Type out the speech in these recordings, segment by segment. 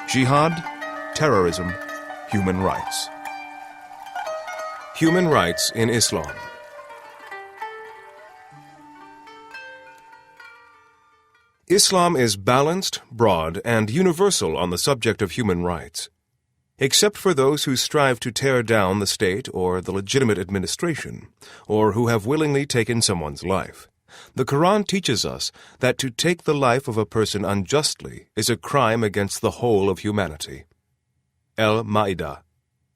Jihad, Terrorism, Human Rights. Human rights in Islam. Islam is balanced, broad, and universal on the subject of human rights. Except for those who strive to tear down the state or the legitimate administration, or who have willingly taken someone's life, the Quran teaches us that to take the life of a person unjustly is a crime against the whole of humanity. Al-Ma'idah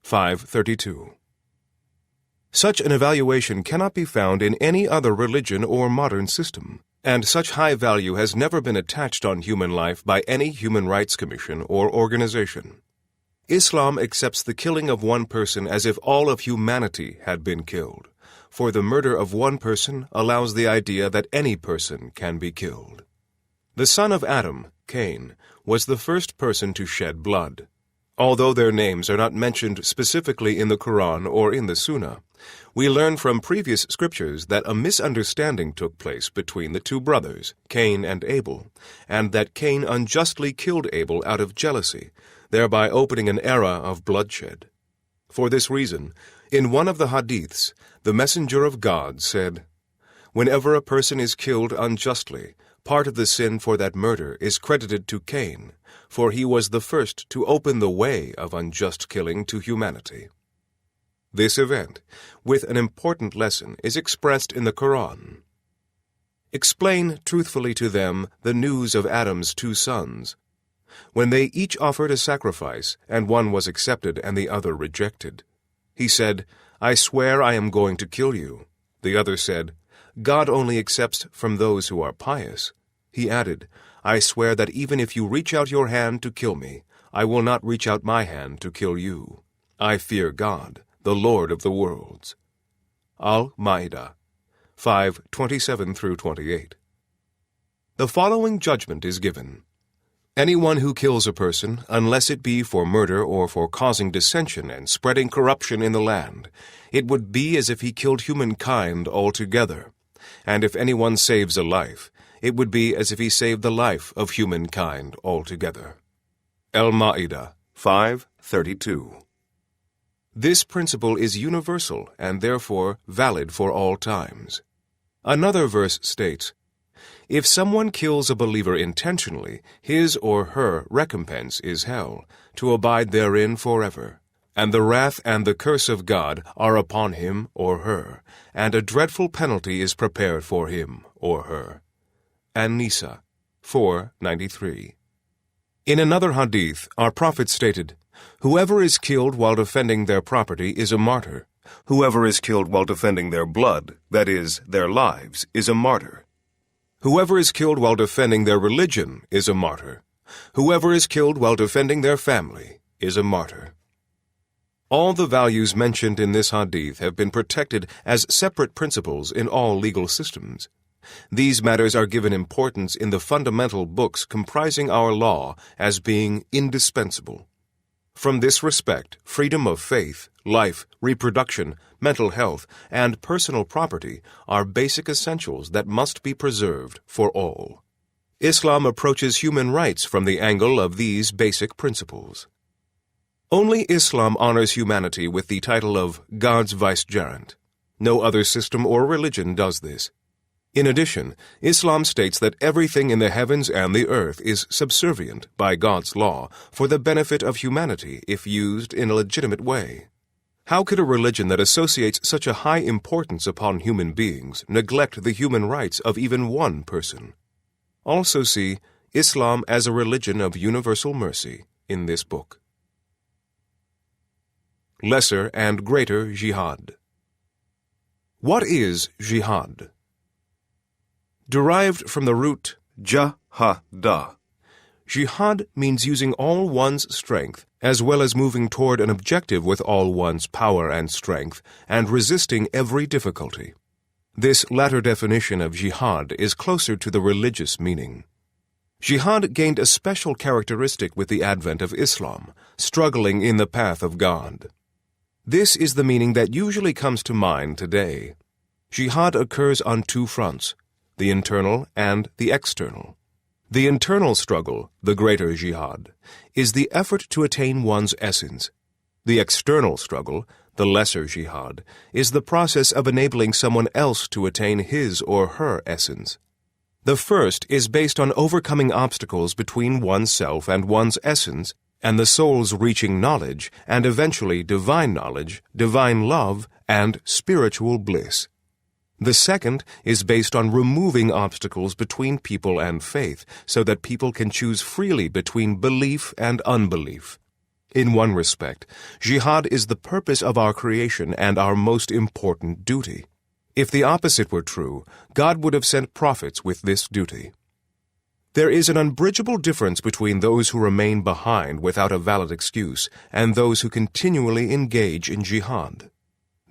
5:32. Such an evaluation cannot be found in any other religion or modern system, and such high value has never been attached on human life by any human rights commission or organization. Islam accepts the killing of one person as if all of humanity had been killed, for the murder of one person allows the idea that any person can be killed. The son of Adam, Cain, was the first person to shed blood. Although their names are not mentioned specifically in the Quran or in the Sunnah, we learn from previous scriptures that a misunderstanding took place between the two brothers, Cain and Abel, and that Cain unjustly killed Abel out of jealousy, thereby opening an era of bloodshed. For this reason, in one of the hadiths, the Messenger of God said, "Whenever a person is killed unjustly, part of the sin for that murder is credited to Cain, for he was the first to open the way of unjust killing to humanity." This event, with an important lesson, is expressed in the Quran. Explain truthfully to them the news of Adam's two sons. When they each offered a sacrifice, and one was accepted and the other rejected, he said, "I swear I am going to kill you." The other said, "God only accepts from those who are pious." He added, "I swear that even if you reach out your hand to kill me, I will not reach out my hand to kill you. I fear God, the Lord of the worlds." Al-Ma'idah 5:27-28. The following judgment is given. Anyone who kills a person, unless it be for murder or for causing dissension and spreading corruption in the land, it would be as if he killed humankind altogether. And if anyone saves a life, it would be as if he saved the life of humankind altogether. Al-Ma'idah 5:32. This principle is universal and therefore valid for all times. Another verse states, "If someone kills a believer intentionally, his or her recompense is hell, to abide therein forever. And the wrath and the curse of God are upon him or her, and a dreadful penalty is prepared for him or her." An-Nisa 4:93. In another hadith, our Prophet stated, "Whoever is killed while defending their property is a martyr. Whoever is killed while defending their blood, that is, their lives, is a martyr. Whoever is killed while defending their religion is a martyr. Whoever is killed while defending their family is a martyr." All the values mentioned in this hadith have been protected as separate principles in all legal systems. These matters are given importance in the fundamental books comprising our law as being indispensable. From this respect, freedom of faith, life, reproduction, mental health, and personal property are basic essentials that must be preserved for all. Islam approaches human rights from the angle of these basic principles. Only Islam honors humanity with the title of God's vicegerent. No other system or religion does this. In addition, Islam states that everything in the heavens and the earth is subservient by God's law for the benefit of humanity if used in a legitimate way. How could a religion that associates such a high importance upon human beings neglect the human rights of even one person? Also see Islam as a religion of universal mercy in this book. Lesser and Greater Jihad. What is jihad? Derived from the root jah-ha-da, jihad means using all one's strength as well as moving toward an objective with all one's power and strength and resisting every difficulty. This latter definition of jihad is closer to the religious meaning. Jihad gained a special characteristic with the advent of Islam, struggling in the path of God. This is the meaning that usually comes to mind today. Jihad occurs on two fronts, the internal and the external. The internal struggle, the greater jihad, is the effort to attain one's essence. The external struggle, the lesser jihad, is the process of enabling someone else to attain his or her essence. The first is based on overcoming obstacles between oneself and one's essence and the soul's reaching knowledge and eventually divine knowledge, divine love, and spiritual bliss. The second is based on removing obstacles between people and faith so that people can choose freely between belief and unbelief. In one respect, jihad is the purpose of our creation and our most important duty. If the opposite were true, God would have sent prophets with this duty. There is an unbridgeable difference between those who remain behind without a valid excuse and those who continually engage in jihad.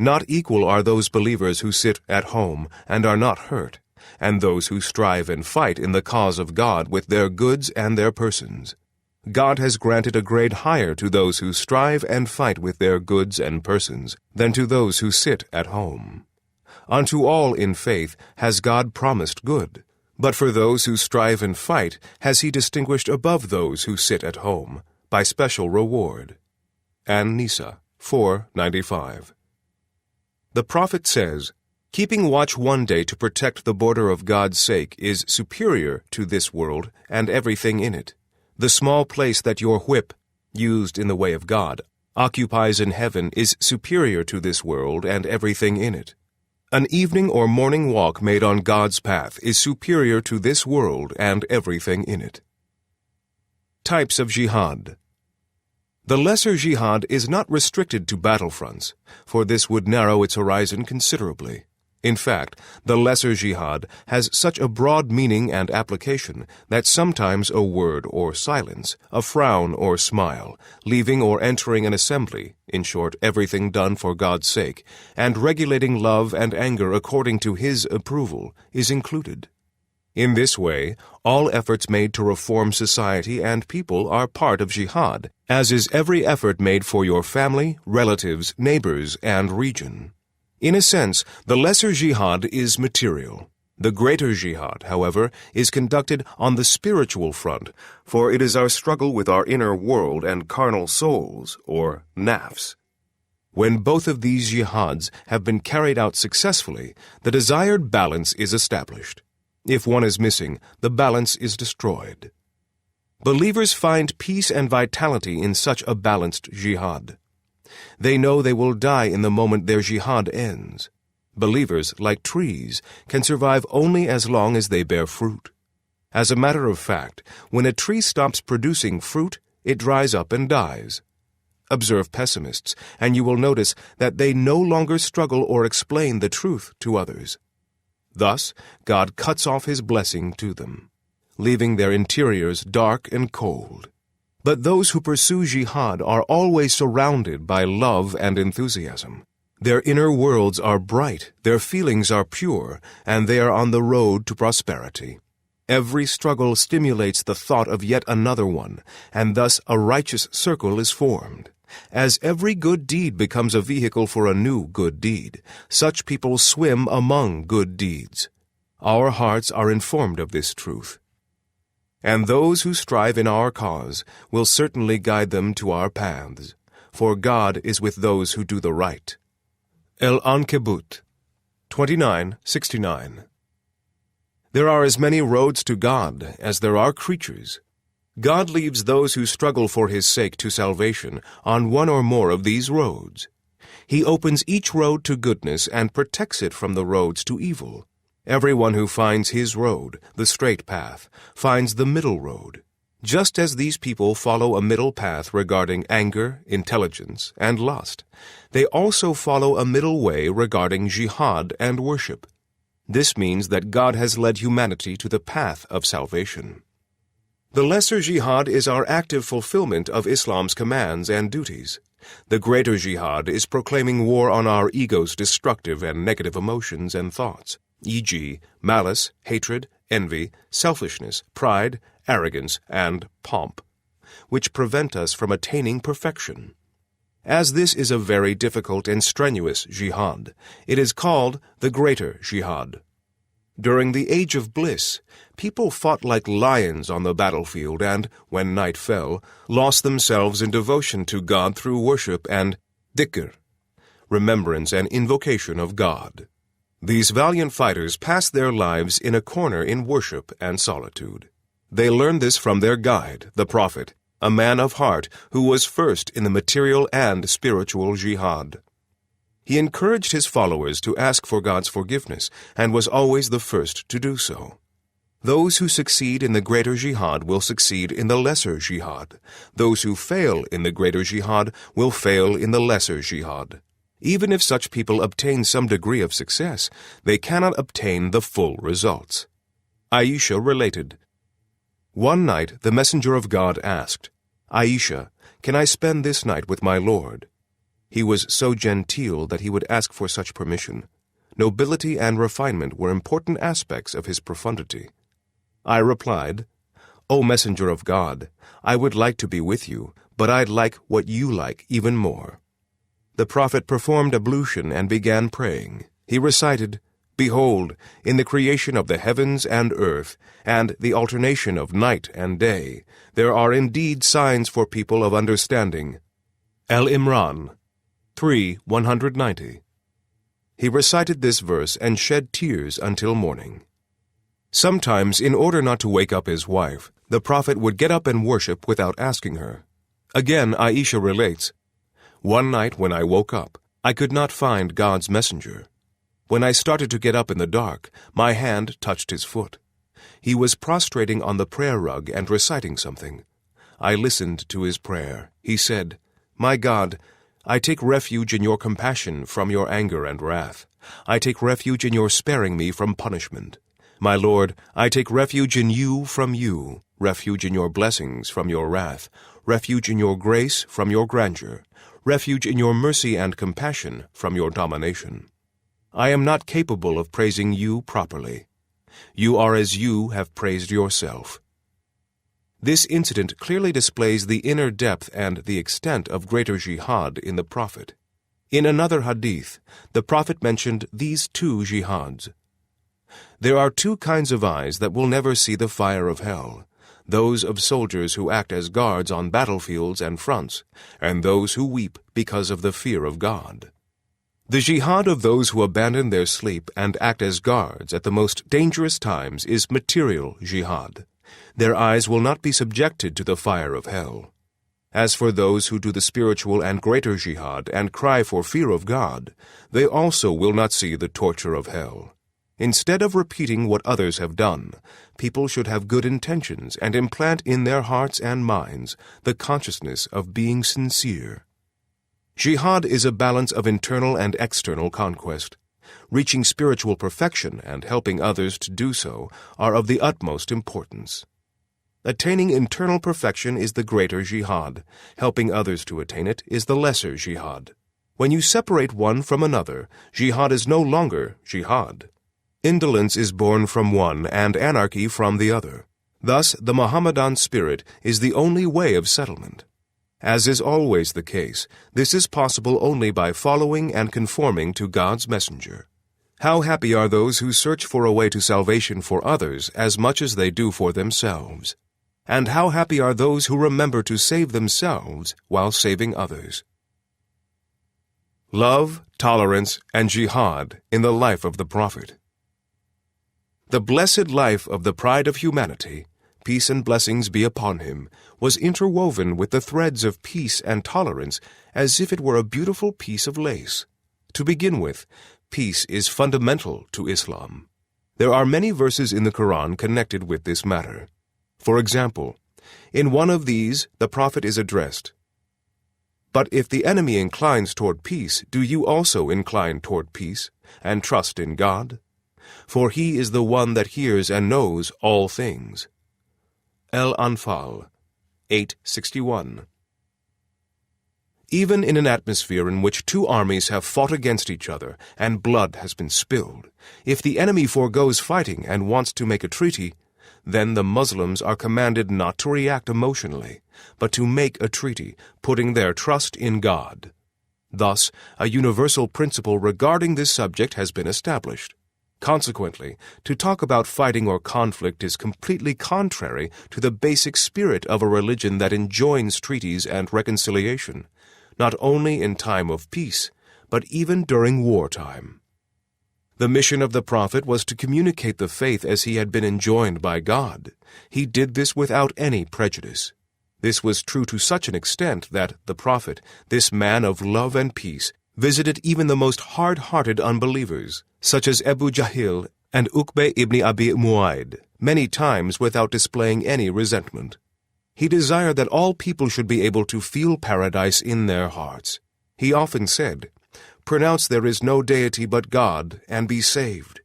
Not equal are those believers who sit at home and are not hurt, and those who strive and fight in the cause of God with their goods and their persons. God has granted a grade higher to those who strive and fight with their goods and persons than to those who sit at home. Unto all in faith has God promised good, but for those who strive and fight has he distinguished above those who sit at home by special reward. An-Nisa 4:95. The prophet says, "Keeping watch one day to protect the border of God's sake is superior to this world and everything in it. The small place that your whip, used in the way of God, occupies in heaven is superior to this world and everything in it. An evening or morning walk made on God's path is superior to this world and everything in it." Types of jihad. The lesser jihad is not restricted to battlefronts, for this would narrow its horizon considerably. In fact, the lesser jihad has such a broad meaning and application that sometimes a word or silence, a frown or smile, leaving or entering an assembly, in short, everything done for God's sake, and regulating love and anger according to His approval, is included. In this way, all efforts made to reform society and people are part of jihad, as is every effort made for your family, relatives, neighbors, and region. In a sense, the lesser jihad is material. The greater jihad, however, is conducted on the spiritual front, for it is our struggle with our inner world and carnal souls, or nafs. When both of these jihads have been carried out successfully, the desired balance is established. If one is missing, the balance is destroyed. Believers find peace and vitality in such a balanced jihad. They know they will die in the moment their jihad ends. Believers, like trees, can survive only as long as they bear fruit. As a matter of fact, when a tree stops producing fruit, it dries up and dies. Observe pessimists, and you will notice that they no longer struggle or explain the truth to others. Thus, God cuts off His blessing to them, leaving their interiors dark and cold. But those who pursue jihad are always surrounded by love and enthusiasm. Their inner worlds are bright, their feelings are pure, and they are on the road to prosperity. Every struggle stimulates the thought of yet another one, and thus a righteous circle is formed. As every good deed becomes a vehicle for a new good deed, such people swim among good deeds. Our hearts are informed of this truth. And those who strive in our cause will certainly guide them to our paths, for God is with those who do the right. Al-Ankabut 29:69. There are as many roads to God as there are creatures. God leaves those who struggle for His sake to salvation on one or more of these roads. He opens each road to goodness and protects it from the roads to evil. Everyone who finds his road, the straight path, finds the middle road. Just as these people follow a middle path regarding anger, intelligence, and lust, they also follow a middle way regarding jihad and worship. This means that God has led humanity to the path of salvation. The lesser jihad is our active fulfillment of Islam's commands and duties. The greater jihad is proclaiming war on our ego's destructive and negative emotions and thoughts, e.g., malice, hatred, envy, selfishness, pride, arrogance, and pomp, which prevent us from attaining perfection. As this is a very difficult and strenuous jihad, it is called the greater jihad. During the age of bliss, people fought like lions on the battlefield and, when night fell, lost themselves in devotion to God through worship and dhikr, remembrance and invocation of God. These valiant fighters passed their lives in a corner in worship and solitude. They learned this from their guide, the Prophet, a man of heart who was first in the material and spiritual jihad. He encouraged his followers to ask for God's forgiveness and was always the first to do so. Those who succeed in the greater jihad will succeed in the lesser jihad. Those who fail in the greater jihad will fail in the lesser jihad. Even if such people obtain some degree of success, they cannot obtain the full results. Aisha related, "One night the messenger of God asked, 'Aisha, can I spend this night with my Lord?' He was so genteel that he would ask for such permission. Nobility and refinement were important aspects of his profundity. I replied, 'O messenger of God, I would like to be with you, but I'd like what you like even more.' The Prophet performed ablution and began praying. He recited, 'Behold, in the creation of the heavens and earth, and the alternation of night and day, there are indeed signs for people of understanding.' Al-Imran 3:190. He recited this verse and shed tears until morning. Sometimes, in order not to wake up his wife, the Prophet would get up and worship without asking her. Again, Aisha relates, "One night when I woke up, I could not find God's messenger. When I started to get up in the dark, my hand touched his foot. He was prostrating on the prayer rug and reciting something. I listened to his prayer. He said, 'My God, I take refuge in your compassion from your anger and wrath. I take refuge in your sparing me from punishment. My Lord, I take refuge in you from you, refuge in your blessings from your wrath, refuge in your grace from your grandeur, refuge in your mercy and compassion from your domination. I am not capable of praising you properly. You are as you have praised yourself.'" This incident clearly displays the inner depth and the extent of greater jihad in the Prophet. In another hadith, the Prophet mentioned these two jihads. "There are two kinds of eyes that will never see the fire of hell, those of soldiers who act as guards on battlefields and fronts, and those who weep because of the fear of God. The jihad of those who abandon their sleep and act as guards at the most dangerous times is material jihad. Their eyes will not be subjected to the fire of hell. As for those who do the spiritual and greater jihad and cry for fear of God, they also will not see the torture of hell. Instead of repeating what others have done, people should have good intentions and implant in their hearts and minds the consciousness of being sincere. Jihad is a balance of internal and external conquest. Reaching spiritual perfection and helping others to do so are of the utmost importance. Attaining internal perfection is the greater jihad. Helping others to attain it is the lesser jihad. When you separate one from another, jihad is no longer jihad. Indolence is born from one and anarchy from the other. Thus, the Mohammedan spirit is the only way of settlement. As is always the case, this is possible only by following and conforming to God's messenger. How happy are those who search for a way to salvation for others as much as they do for themselves. And how happy are those who remember to save themselves while saving others. Love, tolerance, and jihad in the life of the Prophet. The blessed life of the pride of humanity, peace and blessings be upon him, was interwoven with the threads of peace and tolerance as if it were a beautiful piece of lace. To begin with, peace is fundamental to Islam. There are many verses in the Quran connected with this matter. For example, in one of these the Prophet is addressed, "But if the enemy inclines toward peace, do you also incline toward peace, and trust in God? For he is the one that hears and knows all things." Al-Anfal 8:61. Even in an atmosphere in which two armies have fought against each other and blood has been spilled, if the enemy forgoes fighting and wants to make a treaty, then the Muslims are commanded not to react emotionally, but to make a treaty, putting their trust in God. Thus, a universal principle regarding this subject has been established. Consequently, to talk about fighting or conflict is completely contrary to the basic spirit of a religion that enjoins treaties and reconciliation, not only in time of peace, but even during wartime. The mission of the prophet was to communicate the faith as he had been enjoined by God. He did this without any prejudice. This was true to such an extent that the prophet, this man of love and peace, visited even the most hard-hearted unbelievers, such as Abu Jahil and Uqbah ibn Abi Mu'ayd, many times without displaying any resentment. He desired that all people should be able to feel paradise in their hearts. He often said, "Pronounce there is no deity but God, and be saved."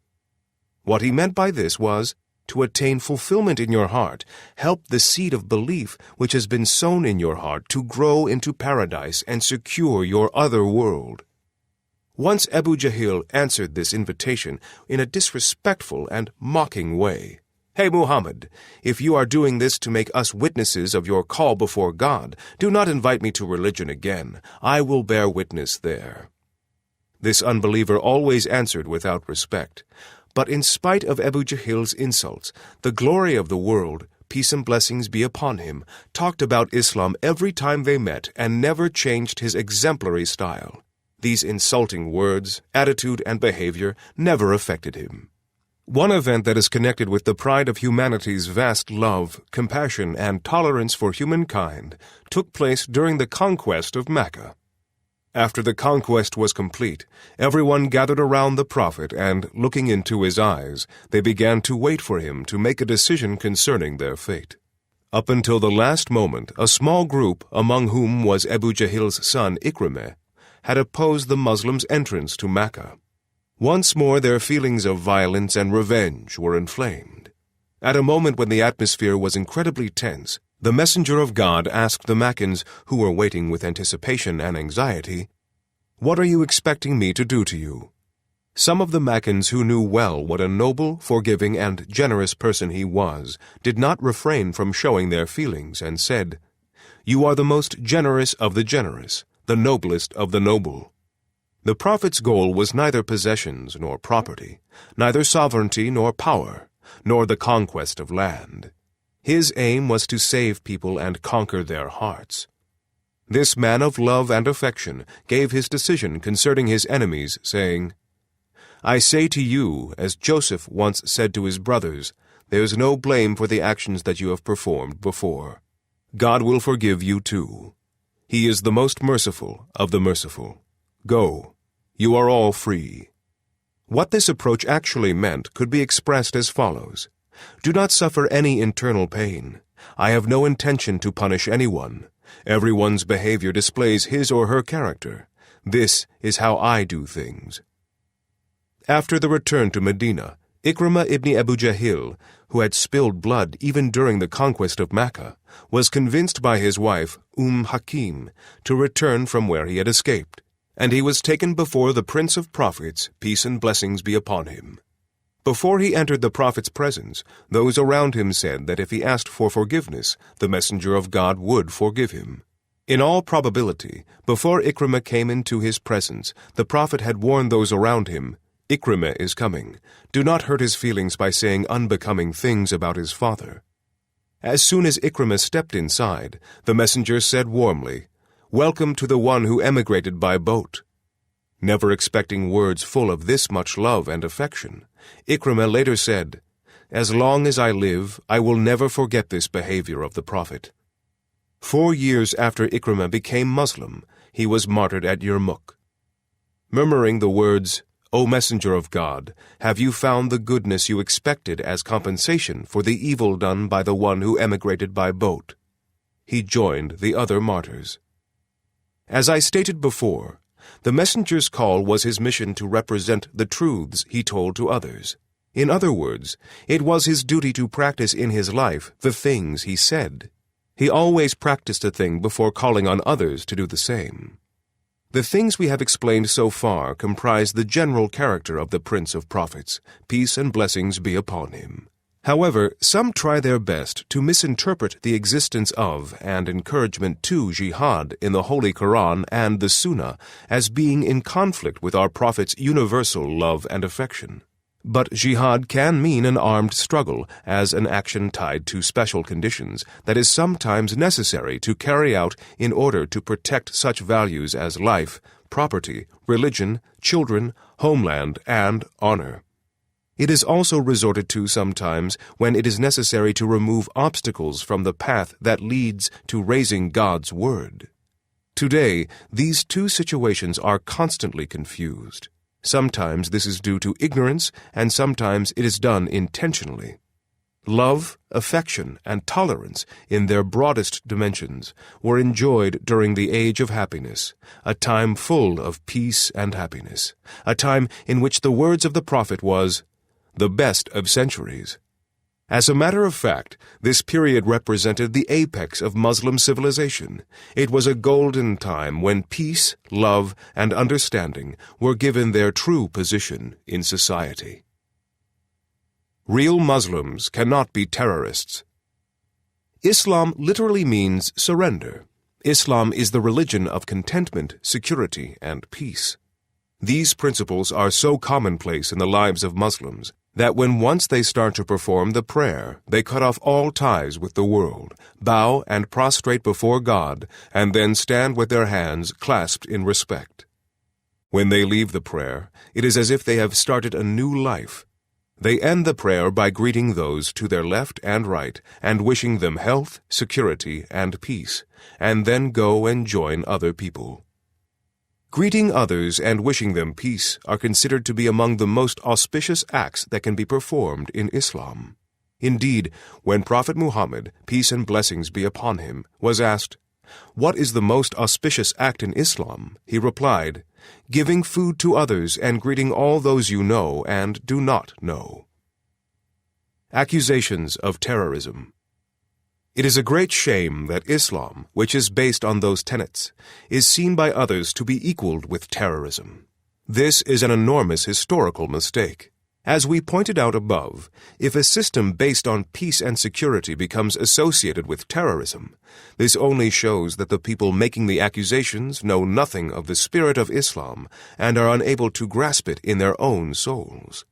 What he meant by this was, to attain fulfillment in your heart, help the seed of belief which has been sown in your heart to grow into paradise and secure your other world. Once Abu Jahil answered this invitation in a disrespectful and mocking way. "Hey Muhammad, if you are doing this to make us witnesses of your call before God, do not invite me to religion again. I will bear witness there." This unbeliever always answered without respect. But in spite of Abu Jahil's insults, the glory of the world, peace and blessings be upon him, talked about Islam every time they met and never changed his exemplary style. These insulting words, attitude, and behavior never affected him. One event that is connected with the pride of humanity's vast love, compassion, and tolerance for humankind took place during the conquest of Mecca. After the conquest was complete, everyone gathered around the prophet and, looking into his eyes, they began to wait for him to make a decision concerning their fate. Up until the last moment, a small group, among whom was Abu Jahil's son Ikrimah, had opposed the Muslims' entrance to Mecca. Once more their feelings of violence and revenge were inflamed. At a moment when the atmosphere was incredibly tense, the messenger of God asked the Meccans, who were waiting with anticipation and anxiety, "What are you expecting me to do to you?" Some of the Meccans, who knew well what a noble, forgiving, and generous person he was, did not refrain from showing their feelings and said, "You are the most generous of the generous, the noblest of the noble." The prophet's goal was neither possessions nor property, neither sovereignty nor power, nor the conquest of land. His aim was to save people and conquer their hearts. This man of love and affection gave his decision concerning his enemies, saying, "I say to you, as Joseph once said to his brothers, there is no blame for the actions that you have performed before. God will forgive you too. He is the most merciful of the merciful. Go, you are all free." What this approach actually meant could be expressed as follows. Do not suffer any internal pain. I have no intention to punish anyone. Everyone's behavior displays his or her character. This is how I do things. After the return to Medina, Ikrimah ibn Abu Jahil, who had spilled blood even during the conquest of Mecca, was convinced by his wife, Hakim, to return from where he had escaped, and he was taken before the Prince of Prophets, peace and blessings be upon him. Before he entered the prophet's presence, those around him said that if he asked for forgiveness, the messenger of God would forgive him. In all probability, before Ikrimah came into his presence, the prophet had warned those around him, "Ikrimah is coming. Do not hurt his feelings by saying unbecoming things about his father." As soon as Ikrimah stepped inside, the messenger said warmly, "Welcome to the one who emigrated by boat." Never expecting words full of this much love and affection, Ikrimah later said, "As long as I live, I will never forget this behavior of the prophet." 4 years after Ikrimah became Muslim, he was martyred at Yarmouk. Murmuring the words, "O Messenger of God, have you found the goodness you expected as compensation for the evil done by the one who emigrated by boat?" he joined the other martyrs. As I stated before, the messenger's call was his mission to represent the truths he told to others. In other words, it was his duty to practice in his life the things he said. He always practiced a thing before calling on others to do the same. The things we have explained so far comprise the general character of the Prince of Prophets, peace and blessings be upon him. However, some try their best to misinterpret the existence of and encouragement to jihad in the Holy Quran and the Sunnah as being in conflict with our Prophet's universal love and affection. But jihad can mean an armed struggle as an action tied to special conditions that is sometimes necessary to carry out in order to protect such values as life, property, religion, children, homeland, and honor. It is also resorted to sometimes when it is necessary to remove obstacles from the path that leads to raising God's word. Today, these two situations are constantly confused. Sometimes this is due to ignorance, and sometimes it is done intentionally. Love, affection, and tolerance, in their broadest dimensions, were enjoyed during the age of happiness, a time full of peace and happiness, a time in which the words of the prophet was, "the best of centuries." As a matter of fact, this period represented the apex of Muslim civilization. It was a golden time when peace, love, and understanding were given their true position in society. Real Muslims cannot be terrorists. Islam literally means surrender. Islam is the religion of contentment, security, and peace. These principles are so commonplace in the lives of Muslims that when once they start to perform the prayer, they cut off all ties with the world, bow and prostrate before God, and then stand with their hands clasped in respect. When they leave the prayer, it is as if they have started a new life. They end the prayer by greeting those to their left and right and wishing them health, security, and peace, and then go and join other people. Greeting others and wishing them peace are considered to be among the most auspicious acts that can be performed in Islam. Indeed, when Prophet Muhammad, peace and blessings be upon him, was asked, "What is the most auspicious act in Islam?" he replied, "Giving food to others and greeting all those you know and do not know." Accusations of terrorism. It is a great shame that Islam, which is based on those tenets, is seen by others to be equaled with terrorism. This is an enormous historical mistake. As we pointed out above, if a system based on peace and security becomes associated with terrorism, this only shows that the people making the accusations know nothing of the spirit of Islam and are unable to grasp it in their own souls.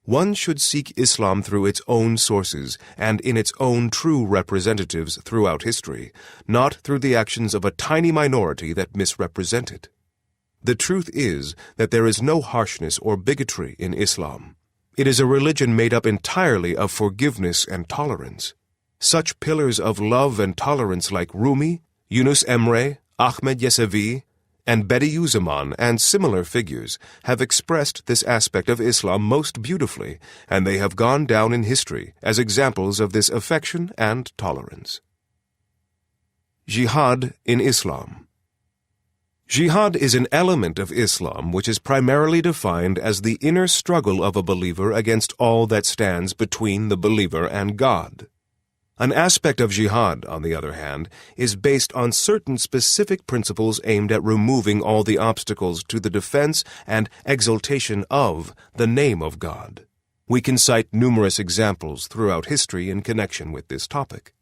One should seek Islam through its own sources and in its own true representatives throughout history, not through the actions of a tiny minority that misrepresent it. The truth is that there is no harshness or bigotry in Islam. It is a religion made up entirely of forgiveness and tolerance. Such pillars of love and tolerance like Rumi, Yunus Emre, Ahmed Yesevi, and Bediüzzaman and similar figures have expressed this aspect of Islam most beautifully, and they have gone down in history as examples of this affection and tolerance. Jihad in Islam. Jihad is an element of Islam which is primarily defined as the inner struggle of a believer against all that stands between the believer and God. An aspect of jihad, on the other hand, is based on certain specific principles aimed at removing all the obstacles to the defense and exaltation of the name of God. We can cite numerous examples throughout history in connection with this topic.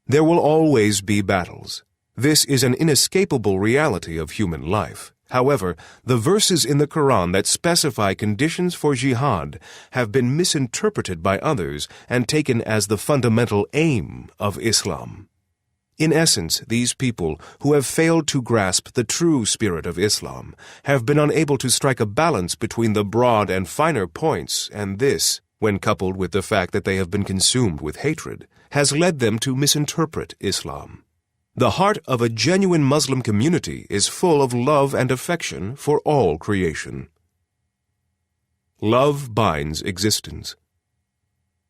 There will always be battles. This is an inescapable reality of human life. However, the verses in the Quran that specify conditions for jihad have been misinterpreted by others and taken as the fundamental aim of Islam. In essence, these people, who have failed to grasp the true spirit of Islam, have been unable to strike a balance between the broad and finer points, and this, when coupled with the fact that they have been consumed with hatred, has led them to misinterpret Islam. The heart of a genuine Muslim community is full of love and affection for all creation. Love binds existence.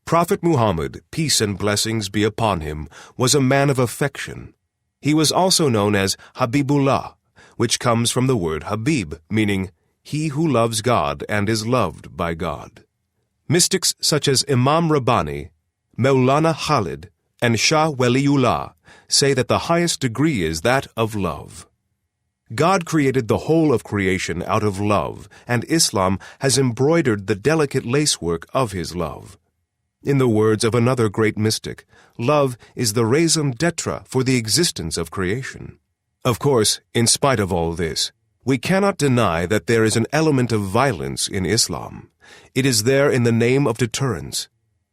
Prophet Muhammad, peace and blessings be upon him, was a man of affection. He was also known as Habibullah, which comes from the word Habib, meaning he who loves God and is loved by God. Mystics such as Imam Rabbani, Maulana Khalid, and Shah Waliullah say that the highest degree is that of love. God created the whole of creation out of love, and Islam has embroidered the delicate lacework of his love. In the words of another great mystic, love is the raison d'etre for the existence of creation. Of course, in spite of all this, We cannot deny that there is an element of violence in Islam. It is there in the name of deterrence.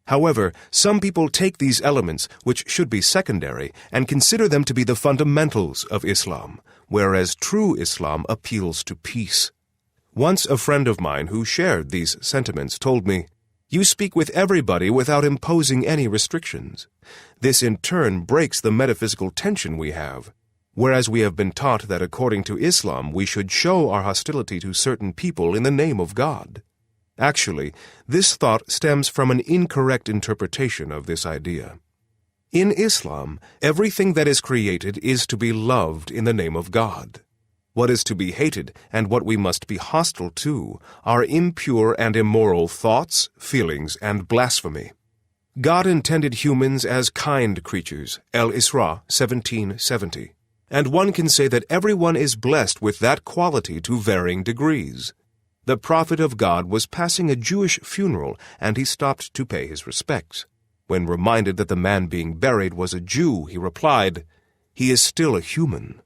However, some people take these elements, which should be secondary, and consider them to be the fundamentals of Islam, whereas true Islam appeals to peace. Once a friend of mine who shared these sentiments told me, "You speak with everybody without imposing any restrictions. This in turn breaks the metaphysical tension we have. Whereas we have been taught that according to Islam we should show our hostility to certain people in the name of God." Actually, this thought stems from an incorrect interpretation of this idea. In Islam, everything that is created is to be loved in the name of God. What is to be hated and what we must be hostile to are impure and immoral thoughts, feelings, and blasphemy. God intended humans as kind creatures, Al-Isra 17:70, and one can say that everyone is blessed with that quality to varying degrees. The prophet of God was passing a Jewish funeral, and he stopped to pay his respects. When reminded that the man being buried was a Jew, he replied, "He is still a human."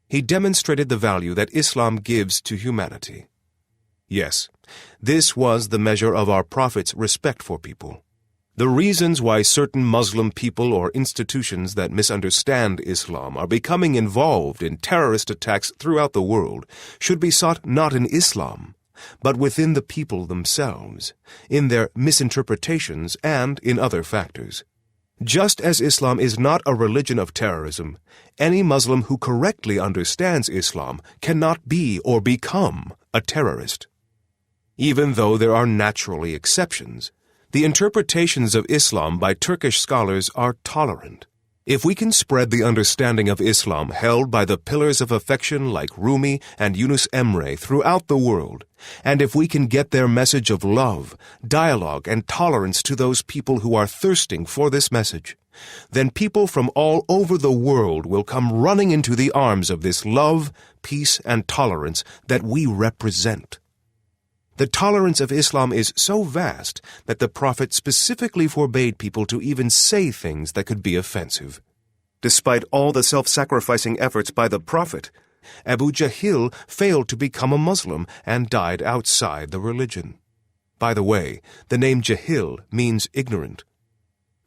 He demonstrated the value that Islam gives to humanity. Yes, this was the measure of our prophet's respect for people. The reasons why certain Muslim people or institutions that misunderstand Islam are becoming involved in terrorist attacks throughout the world should be sought not in Islam, but within the people themselves, in their misinterpretations and in other factors. Just as Islam is not a religion of terrorism, any Muslim who correctly understands Islam cannot be or become a terrorist. Even though there are naturally exceptions, the interpretations of Islam by Turkish scholars are tolerant. If we can spread the understanding of Islam held by the pillars of affection like Rumi and Yunus Emre throughout the world, and if we can get their message of love, dialogue, and tolerance to those people who are thirsting for this message, then people from all over the world will come running into the arms of this love, peace, and tolerance that we represent. The tolerance of Islam is so vast that the Prophet specifically forbade people to even say things that could be offensive. Despite all the self-sacrificing efforts by the Prophet, Abu Jahl failed to become a Muslim and died outside the religion. By the way, the name Jahil means ignorant.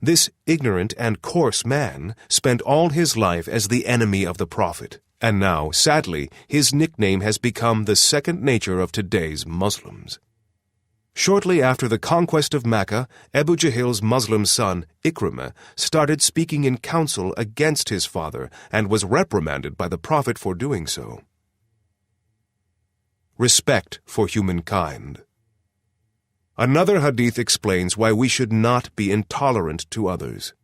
This ignorant and coarse man spent all his life as the enemy of the Prophet. And now, sadly, his nickname has become the second nature of today's Muslims. Shortly after the conquest of Mecca, Abu Jahl's Muslim son, Ikrimah, started speaking in council against his father and was reprimanded by the Prophet for doing so. Respect for humankind. Another hadith explains why we should not be intolerant to others.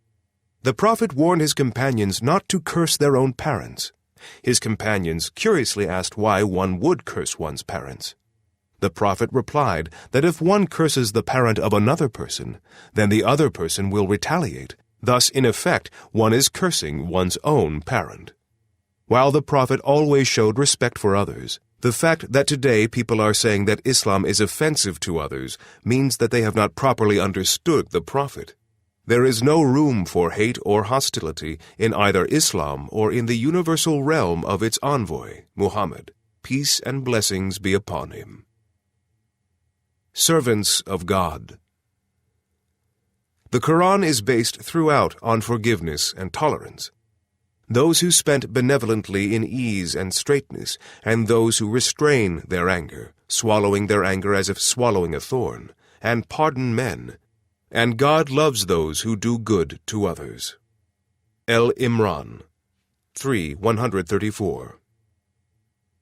The Prophet warned his companions not to curse their own parents. His companions curiously asked why one would curse one's parents. The Prophet replied that if one curses the parent of another person, then the other person will retaliate. Thus, in effect, one is cursing one's own parent. While the Prophet always showed respect for others, the fact that today people are saying that Islam is offensive to others means that they have not properly understood the Prophet. There is no room for hate or hostility in either Islam or in the universal realm of its envoy, Muhammad. Peace and blessings be upon him. Servants of God. The Quran is based throughout on forgiveness and tolerance. Those who spent benevolently in ease and straightness, and those who restrain their anger, swallowing their anger as if swallowing a thorn, and pardon men. And God loves those who do good to others. Al-Imran 3:134.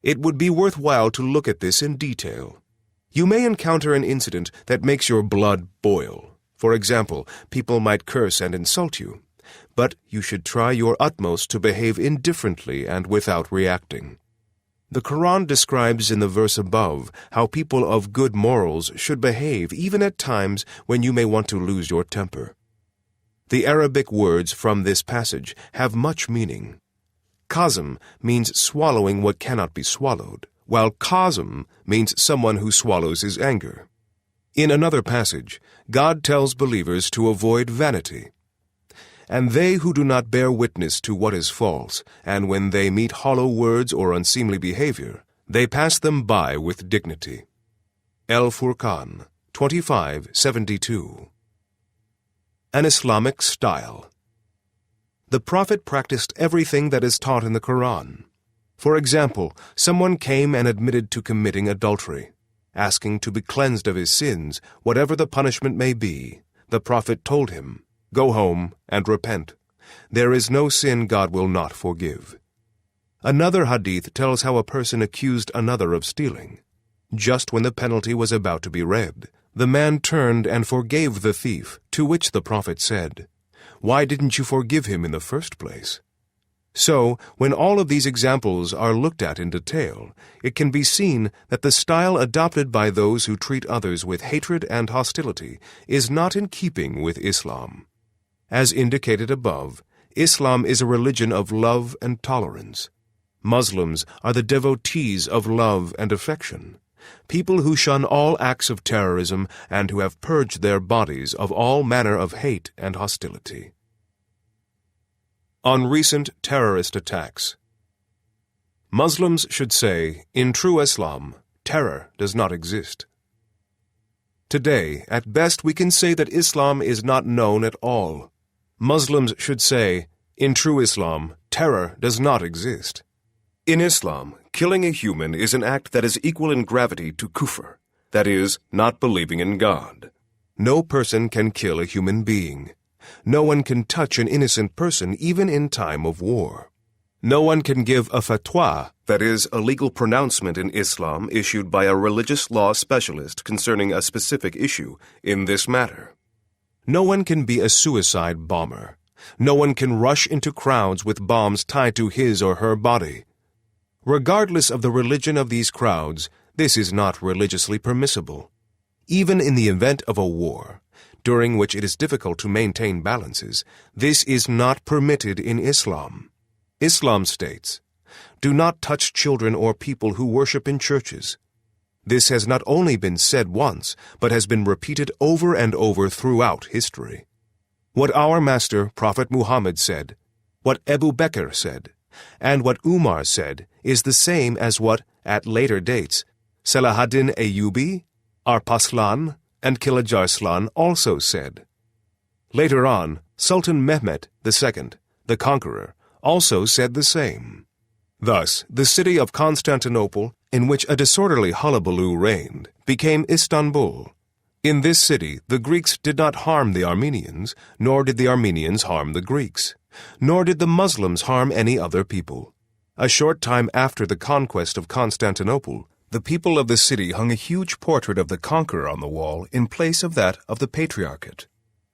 It would be worthwhile to look at this in detail. You may encounter an incident that makes your blood boil. For example, people might curse and insult you, but you should try your utmost to behave indifferently and without reacting. The Quran describes in the verse above how people of good morals should behave even at times when you may want to lose your temper. The Arabic words from this passage have much meaning. Qasm means swallowing what cannot be swallowed, while Qasm means someone who swallows his anger. In another passage, God tells believers to avoid vanity. And they who do not bear witness to what is false, and when they meet hollow words or unseemly behavior, They pass them by with dignity. Al-Furqan 25:72. An Islamic style. The Prophet practiced everything that is taught in the Quran. For example, someone came and admitted to committing adultery. Asking to be cleansed of his sins, whatever the punishment may be, the Prophet told him, "Go home and repent. There is no sin God will not forgive." Another hadith tells how a person accused another of stealing. Just when the penalty was about to be read, the man turned and forgave the thief, to which the Prophet said, "Why didn't you forgive him in the first place?" So, when all of these examples are looked at in detail, it can be seen that the style adopted by those who treat others with hatred and hostility is not in keeping with Islam. As indicated above, Islam is a religion of love and tolerance. Muslims are the devotees of love and affection, people who shun all acts of terrorism and who have purged their bodies of all manner of hate and hostility. On recent terrorist attacks. Muslims should say, in true Islam, terror does not exist. Today, at best we can say that Islam is not known at all. Muslims should say, in true Islam, terror does not exist. In Islam, killing a human is an act that is equal in gravity to kufr, that is, not believing in God. No person can kill a human being. No one can touch an innocent person even in time of war. No one can give a fatwa, that is, a legal pronouncement in Islam issued by a religious law specialist concerning a specific issue, in this matter. No one can be a suicide bomber. No one can rush into crowds with bombs tied to his or her body. Regardless of the religion of these crowds, this is not religiously permissible. Even in the event of a war, during which it is difficult to maintain balances, this is not permitted in Islam. Islam states, "Do not touch children or people who worship in churches." This has not only been said once, but has been repeated over and over throughout history. What our master, Prophet Muhammad, said, what Abu Bakr said, and what Umar said is the same as what, at later dates, Salahuddin Ayyubi, Alparslan, and Qilij Arslan also said. Later on, Sultan Mehmet II, the Conqueror, also said the same. Thus, the city of Constantinople, in which a disorderly hullabaloo reigned, became Istanbul. In this city, the Greeks did not harm the Armenians, nor did the Armenians harm the Greeks, nor did the Muslims harm any other people. A short time after the conquest of Constantinople, the people of the city hung a huge portrait of the conqueror on the wall in place of that of the Patriarchate.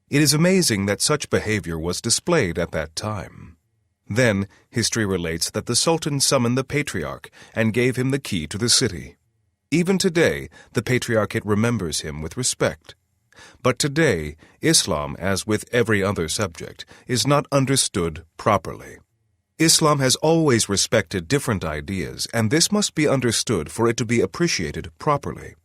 It is amazing that such behavior was displayed at that time. Then, history relates that the Sultan summoned the Patriarch and gave him the key to the city. Even today, the Patriarchate remembers him with respect. But today, Islam, as with every other subject, is not understood properly. Islam has always respected different ideas, and this must be understood for it to be appreciated properly.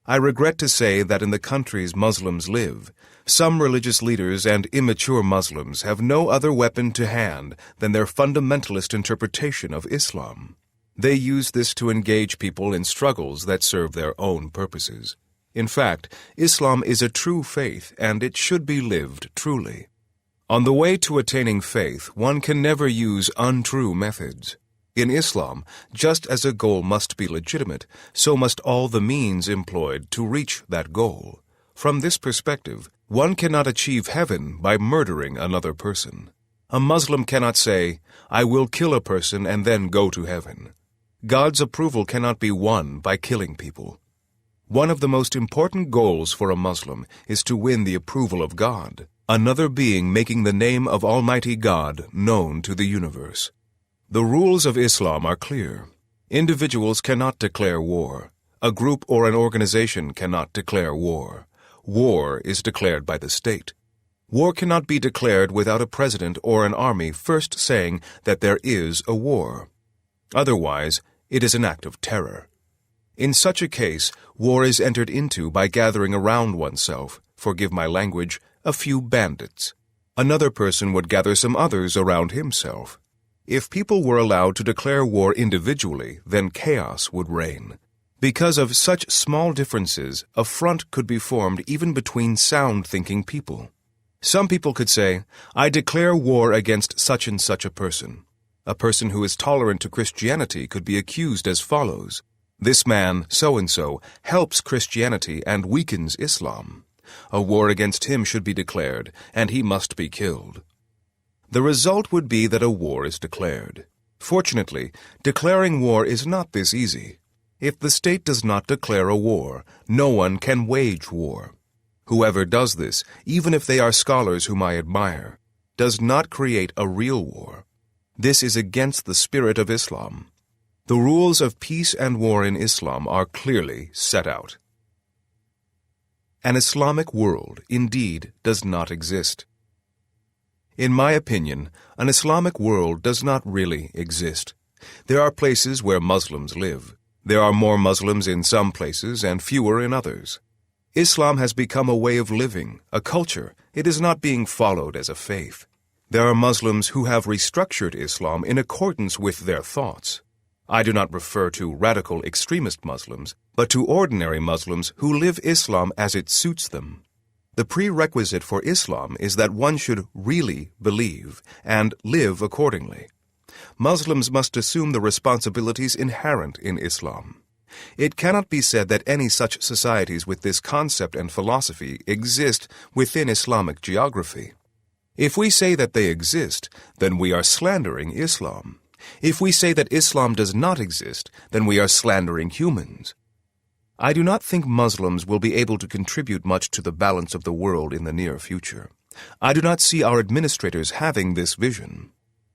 I regret to say that in the countries Muslims live, some religious leaders and immature Muslims have no other weapon to hand than their fundamentalist interpretation of Islam. They use this to engage people in struggles that serve their own purposes. In fact, Islam is a true faith, and it should be lived truly. On the way to attaining faith, one can never use untrue methods. In Islam, just as a goal must be legitimate, so must all the means employed to reach that goal. From this perspective, one cannot achieve heaven by murdering another person. A Muslim cannot say, "I will kill a person and then go to heaven." God's approval cannot be won by killing people. One of the most important goals for a Muslim is to win the approval of God, another being making the name of Almighty God known to the universe. The rules of Islam are clear. Individuals cannot declare war. A group or an organization cannot declare war. War is declared by the state. War cannot be declared without a president or an army first saying that there is a war. Otherwise, it is an act of terror. In such a case, war is entered into by gathering around oneself, forgive my language, a few bandits. Another person would gather some others around himself. If people were allowed to declare war individually, then chaos would reign. Because of such small differences, a front could be formed even between sound-thinking people. Some people could say, I declare war against such and such a person. A person who is tolerant to Christianity could be accused as follows. This man, so-and-so, helps Christianity and weakens Islam. A war against him should be declared, and he must be killed. The result would be that a war is declared. Fortunately, declaring war is not this easy. If the state does not declare a war, no one can wage war. Whoever does this, even if they are scholars whom I admire, does not create a real war. This is against the spirit of Islam. The rules of peace and war in Islam are clearly set out. An Islamic world, indeed, does not exist. In my opinion, an Islamic world does not really exist. There are places where Muslims live. There are more Muslims in some places and fewer in others. Islam has become a way of living, a culture. It is not being followed as a faith. There are Muslims who have restructured Islam in accordance with their thoughts. I do not refer to radical extremist Muslims, but to ordinary Muslims who live Islam as it suits them. The prerequisite for Islam is that one should really believe and live accordingly. Muslims must assume the responsibilities inherent in Islam. It cannot be said that any such societies with this concept and philosophy exist within Islamic geography. If we say that they exist, then we are slandering Islam. If we say that Islam does not exist, then we are slandering humans. I do not think Muslims will be able to contribute much to the balance of the world in the near future. I do not see our administrators having this vision.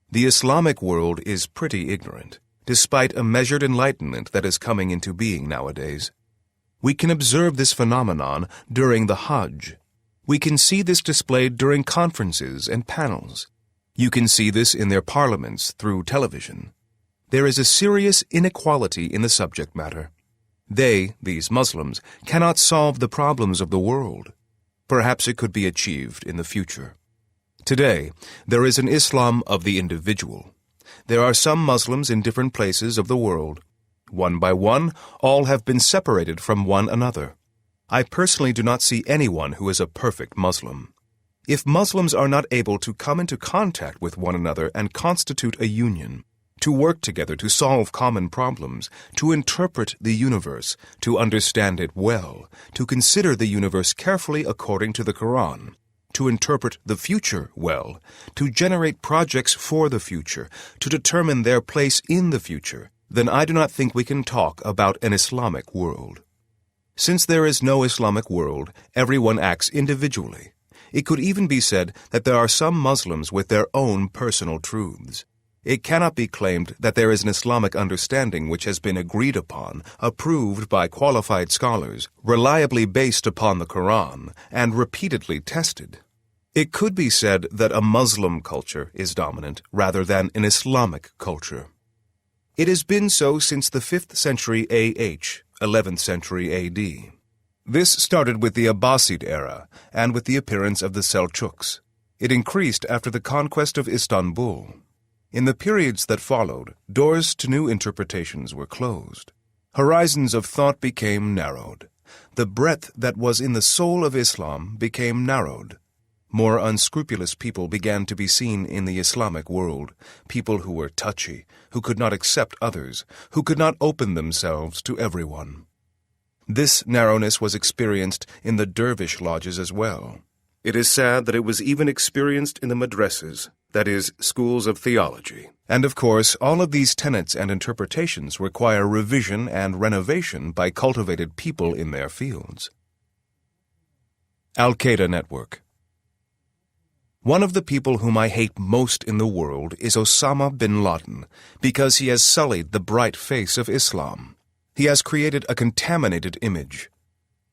The Islamic world is pretty ignorant, despite a measured enlightenment that is coming into being nowadays. We can observe this phenomenon during the Hajj. We can see this displayed during conferences and panels. You can see this in their parliaments through television. There is a serious inequality in the subject matter. They, these Muslims, cannot solve the problems of the world. Perhaps it could be achieved in the future. Today, there is an Islam of the individual. There are some Muslims in different places of the world. One by one, all have been separated from one another. I personally do not see anyone who is a perfect Muslim. If Muslims are not able to come into contact with one another and constitute a union, to work together to solve common problems, to interpret the universe, to understand it well, to consider the universe carefully according to the Quran, to interpret the future well, to generate projects for the future, to determine their place in the future, then I do not think we can talk about an Islamic world. Since there is no Islamic world, everyone acts individually. It could even be said that there are some Muslims with their own personal truths. It cannot be claimed that there is an Islamic understanding which has been agreed upon, approved by qualified scholars, reliably based upon the Quran, and repeatedly tested. It could be said that a Muslim culture is dominant rather than an Islamic culture. It has been so since the 5th century AH, 11th century AD. This started with the Abbasid era and with the appearance of the Seljuks. It increased after the conquest of Istanbul. In the periods that followed, doors to new interpretations were closed. Horizons of thought became narrowed. The breadth that was in the soul of Islam became narrowed. More unscrupulous people began to be seen in the Islamic world, people who were touchy, who could not accept others, who could not open themselves to everyone. This narrowness was experienced in the dervish lodges as well. It is sad that it was even experienced in the madrasas, that is, schools of theology. And of course, all of these tenets and interpretations require revision and renovation by cultivated people in their fields. Al-Qaeda Network. One of the people whom I hate most in the world is Osama bin Laden, because he has sullied the bright face of Islam. He has created a contaminated image.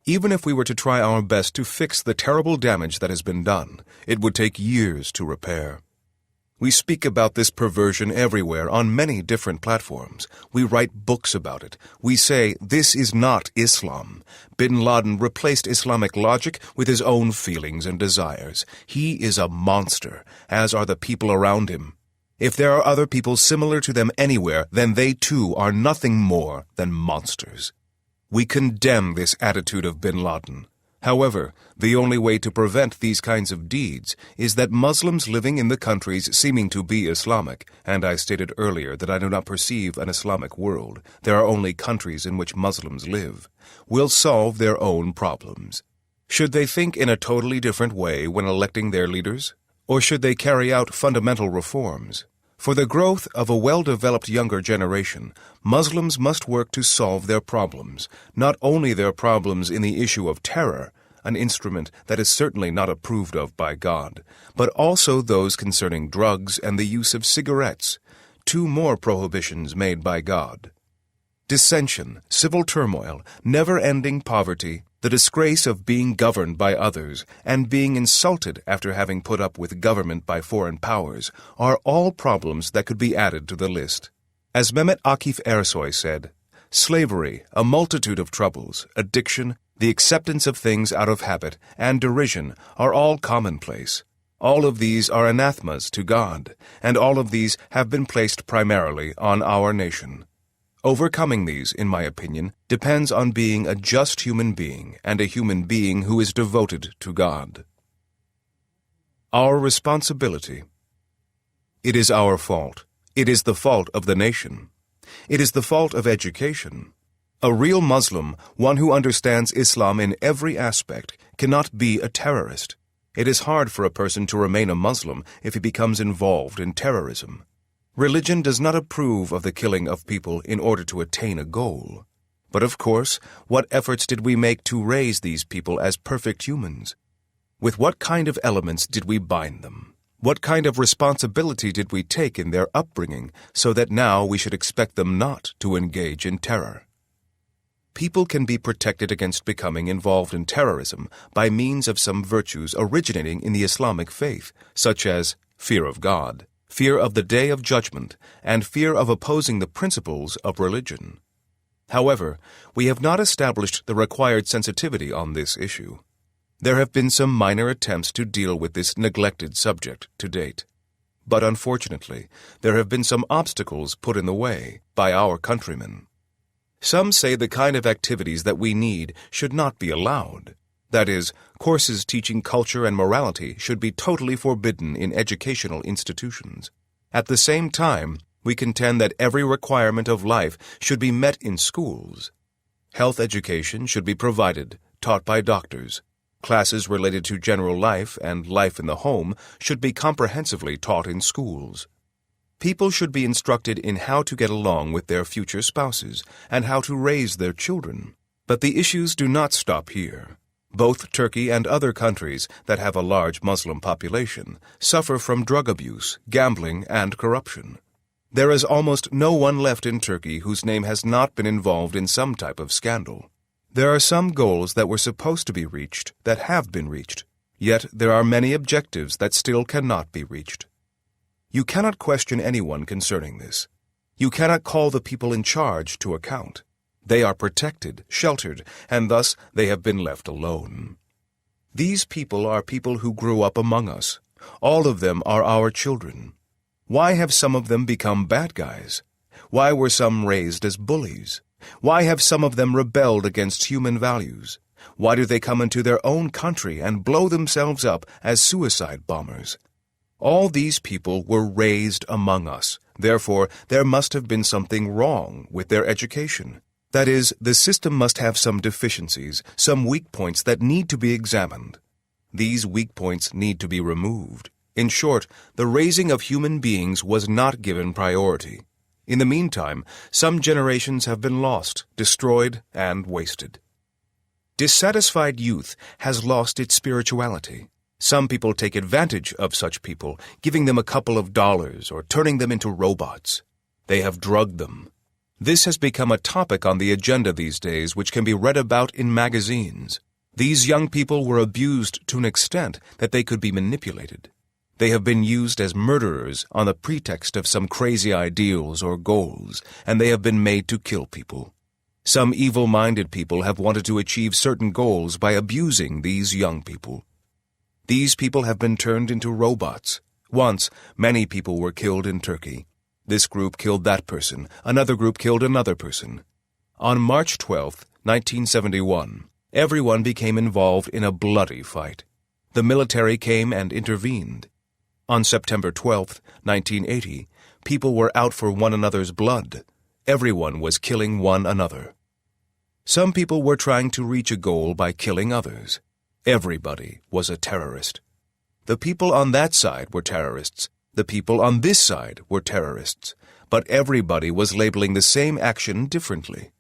Even if we were to try our best to fix the terrible damage that has been done, it would take years to repair. We speak about this perversion everywhere on many different platforms. We write books about it. We say, this is not Islam. Bin Laden replaced Islamic logic with his own feelings and desires. He is a monster, as are the people around him. If there are other people similar to them anywhere, then they too are nothing more than monsters. We condemn this attitude of bin Laden. However, the only way to prevent these kinds of deeds is that Muslims living in the countries seeming to be Islamic, and I stated earlier that I do not perceive an Islamic world, there are only countries in which Muslims live, will solve their own problems. Should they think in a totally different way when electing their leaders? Or should they carry out fundamental reforms? For the growth of a well-developed younger generation, Muslims must work to solve their problems, not only their problems in the issue of terror, an instrument that is certainly not approved of by God, but also those concerning drugs and the use of cigarettes, two more prohibitions made by God. Dissension, civil turmoil, never-ending poverty, the disgrace of being governed by others, and being insulted after having put up with government by foreign powers are all problems that could be added to the list. As Mehmet Akif Ersoy said, slavery, a multitude of troubles, addiction, the acceptance of things out of habit, and derision are all commonplace. All of these are anathemas to God, and all of these have been placed primarily on our nation. Overcoming these, in my opinion, depends on being a just human being and a human being who is devoted to God. Our responsibility. It is our fault. It is the fault of the nation. It is the fault of education. A real Muslim, one who understands Islam in every aspect, cannot be a terrorist. It is hard for a person to remain a Muslim if he becomes involved in terrorism. Religion does not approve of the killing of people in order to attain a goal. But of course, what efforts did we make to raise these people as perfect humans? With what kind of elements did we bind them? What kind of responsibility did we take in their upbringing so that now we should expect them not to engage in terror? People can be protected against becoming involved in terrorism by means of some virtues originating in the Islamic faith, such as fear of God, fear of the Day of Judgment, and fear of opposing the principles of religion. However, we have not established the required sensitivity on this issue. There have been some minor attempts to deal with this neglected subject to date. But unfortunately, there have been some obstacles put in the way by our countrymen. Some say the kind of activities that we need should not be allowed. That is, courses teaching culture and morality should be totally forbidden in educational institutions. At the same time, we contend that every requirement of life should be met in schools. Health education should be provided, taught by doctors. Classes related to general life and life in the home should be comprehensively taught in schools. People should be instructed in how to get along with their future spouses and how to raise their children. But the issues do not stop here. Both Turkey and other countries that have a large Muslim population suffer from drug abuse, gambling, and corruption. There is almost no one left in Turkey whose name has not been involved in some type of scandal. There are some goals that were supposed to be reached that have been reached, yet there are many objectives that still cannot be reached. You cannot question anyone concerning this. You cannot call the people in charge to account. They are protected, sheltered, and thus they have been left alone. These people are people who grew up among us. All of them are our children. Why have some of them become bad guys? Why were some raised as bullies? Why have some of them rebelled against human values? Why do they come into their own country and blow themselves up as suicide bombers? All these people were raised among us. Therefore, there must have been something wrong with their education. That is, the system must have some deficiencies, some weak points that need to be examined. These weak points need to be removed. In short, the raising of human beings was not given priority. In the meantime, some generations have been lost, destroyed, and wasted. Dissatisfied youth has lost its spirituality. Some people take advantage of such people, giving them a couple of dollars or turning them into robots. They have drugged them. This has become a topic on the agenda these days which can be read about in magazines. These young people were abused to an extent that they could be manipulated. They have been used as murderers on the pretext of some crazy ideals or goals, and they have been made to kill people. Some evil-minded people have wanted to achieve certain goals by abusing these young people. These people have been turned into robots. Once, many people were killed in Turkey. This group killed that person, another group killed another person. On March 12, 1971, everyone became involved in a bloody fight. The military came and intervened. On September 12, 1980, people were out for one another's blood. Everyone was killing one another. Some people were trying to reach a goal by killing others. Everybody was a terrorist. The people on that side were terrorists. The people on this side were terrorists. But everybody was labeling the same action differently.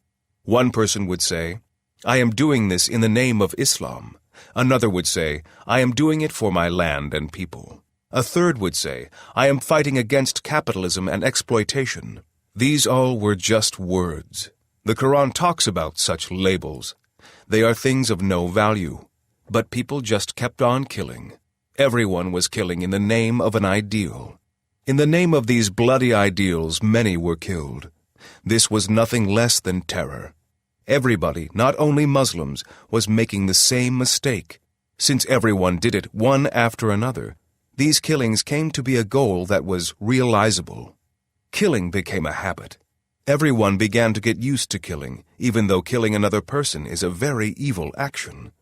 One person would say, "I am doing this in the name of Islam." Another would say, "I am doing it for my land and people." A third would say, "I am fighting against capitalism and exploitation." These all were just words. The Quran talks about such labels. They are things of no value. But people just kept on killing. Everyone was killing in the name of an ideal. In the name of these bloody ideals, many were killed. This was nothing less than terror. Everybody, not only Muslims, was making the same mistake. Since everyone did it one after another, these killings came to be a goal that was realizable. Killing became a habit. Everyone began to get used to killing, even though killing another person is a very evil action.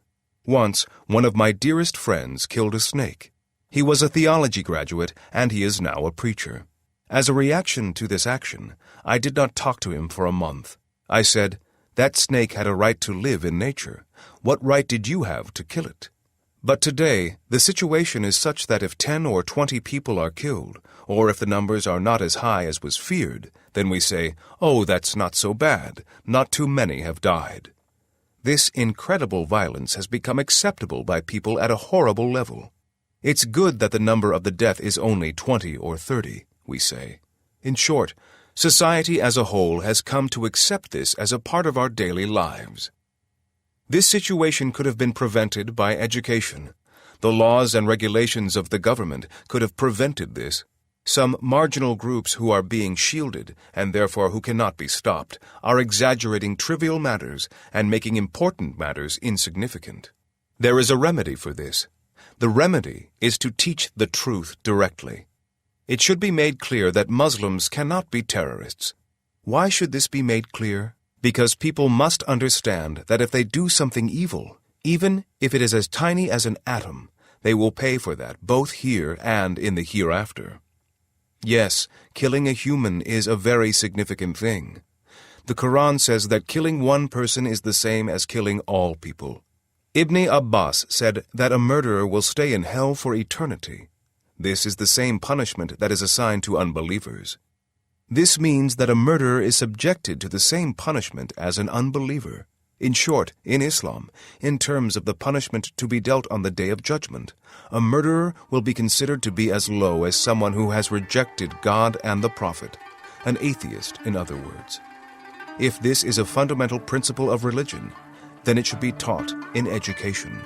Once, one of my dearest friends killed a snake. He was a theology graduate, and he is now a preacher. As a reaction to this action, I did not talk to him for a month. I said, "That snake had a right to live in nature. What right did you have to kill it?" But today, the situation is such that if 10 or 20 people are killed, or if the numbers are not as high as was feared, then we say, "Oh, that's not so bad. Not too many have died." This incredible violence has become acceptable by people at a horrible level. It's good that the number of the death is only 20 or 30, we say. In short, society as a whole has come to accept this as a part of our daily lives. This situation could have been prevented by education. The laws and regulations of the government could have prevented this. Some marginal groups who are being shielded, and therefore who cannot be stopped, are exaggerating trivial matters and making important matters insignificant. There is a remedy for this. The remedy is to teach the truth directly. It should be made clear that Muslims cannot be terrorists. Why should this be made clear? Because people must understand that if they do something evil, even if it is as tiny as an atom, they will pay for that both here and in the hereafter. Yes, killing a human is a very significant thing. The Quran says that killing one person is the same as killing all people. Ibn Abbas said that a murderer will stay in hell for eternity. This is the same punishment that is assigned to unbelievers. This means that a murderer is subjected to the same punishment as an unbeliever. In short, in Islam, in terms of the punishment to be dealt on the Day of Judgment, a murderer will be considered to be as low as someone who has rejected God and the Prophet, an atheist, in other words. If this is a fundamental principle of religion, then it should be taught in education.